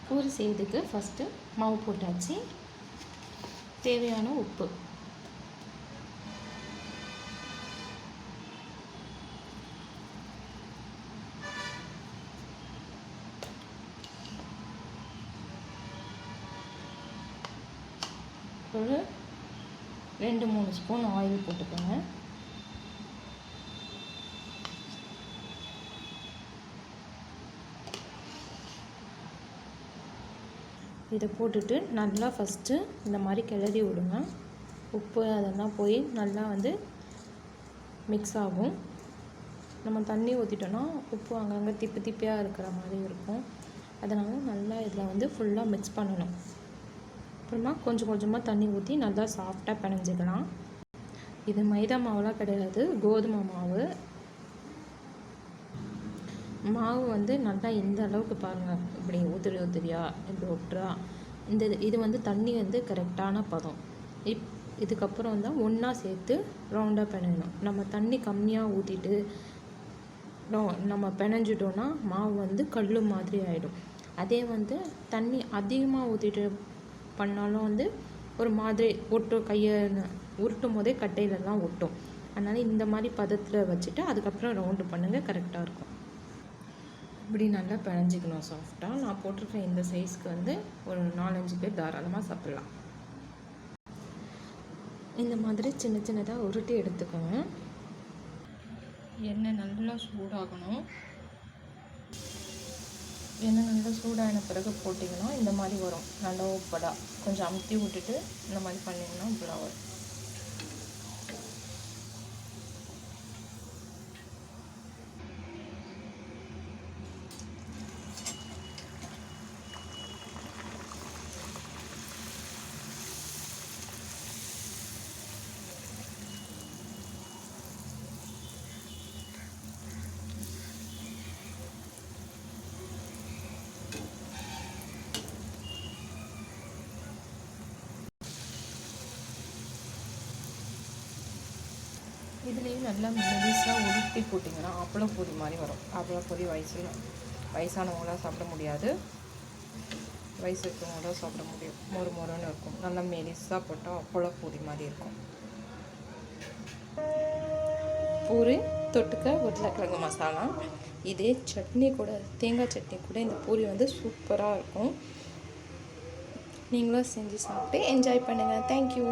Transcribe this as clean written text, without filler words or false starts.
பூரி செய்கிறதுக்கு ஃபஸ்ட்டு மாவு போட்டாச்சு. தேவையான உப்பு, ஒரு 2-3 ஸ்பூன் ஆயில் போட்டுக்கோங்க. இதை போட்டுட்டு நல்லா ஃபஸ்ட்டு இந்த மாதிரி கிளறி விடுங்க. உப்பு அதெல்லாம் போய் நல்லா வந்து மிக்ஸ் ஆகும். நம்ம தண்ணி ஊற்றிட்டோன்னா உப்பு அங்கங்கே திப்பி திப்பியாக இருக்கிற மாதிரி இருக்கும். அதனால் நல்லா இதில் வந்து ஃபுல்லாக மிக்ஸ் பண்ணணும். அப்புறமா கொஞ்சம் கொஞ்சமாக தண்ணி ஊற்றி நல்லா சாஃப்டாக பிணைஞ்சிக்கலாம். இது மைதா மாவுலாம் கிடையாது, கோதுமை மாவு. மாவு வந்து நல்லா இந்த அளவுக்கு பாருங்கள், இப்படி உதிரி உதிரியாக இப்படி ஒட்டுறா. இது வந்து தண்ணி வந்து கரெக்டான பதம். இதுக்கப்புறம் வந்து ஒன்றா சேர்த்து ரவுண்டாக பிணையணும். நம்ம தண்ணி கம்மியாக ஊற்றிட்டு நம்ம பிணைஞ்சிட்டோன்னா மாவு வந்து கல் மாதிரி ஆகிடும். அதே வந்து தண்ணி அதிகமாக ஊற்றிட்டு பண்ணாலும் வந்து ஒரு மாதிரி ஒட்டும், கையை உருட்டும் போதே கட்டையிலலாம் ஒட்டும். அதனால் இந்த மாதிரி பதத்தில் வச்சுட்டு அதுக்கப்புறம் ரவுண்டு பண்ணுங்கள், கரெக்டாக இருக்கும். இப்படி நல்லா பிணைஞ்சிக்கணும் சாஃப்டாக. நான் போட்டிருக்கேன் இந்த சைஸ்க்கு வந்து ஒரு 4-5 பேர் தாராளமாக சாப்பிட்லாம். இந்த மாதிரி சின்ன சின்னதாக உருட்டி எடுத்துக்கோங்க. எண்ணெய் நல்லா சூடாகணும். எண்ணெய் நல்லா சூடான பிறகு போட்டிங்கன்னா இந்த மாதிரி வரும், நல்லா உப்படா. கொஞ்சம் அமுத்தி விட்டுட்டு இந்த மாதிரி பண்ணிங்கன்னா இப்படிலாம் வரும். இதுலேயும் நல்லா மெலிசாக உருட்டி போட்டிங்கன்னா அப்பளம் பொரி மாதிரி வரும். அப்பளம் பொரி வயசானவங்களாம் சாப்பிட முடியாது, வயசு இருக்கிறவங்க தான் சாப்பிட முடியும். மொறுன்னு இருக்கும். நல்லா மெலிசாக போட்டால் அப்பளம் பொரி மாதிரி இருக்கும். பூரி தொட்டுக்க உருளைக்கிழங்கு மசாலா. இதே சட்னி கூட, தேங்காய் சட்னி கூட இந்த பூரி வந்து சூப்பராக இருக்கும். நீங்களும் செஞ்சு சாப்பிட்டு என்ஜாய் பண்ணுங்கள். தேங்க்யூ.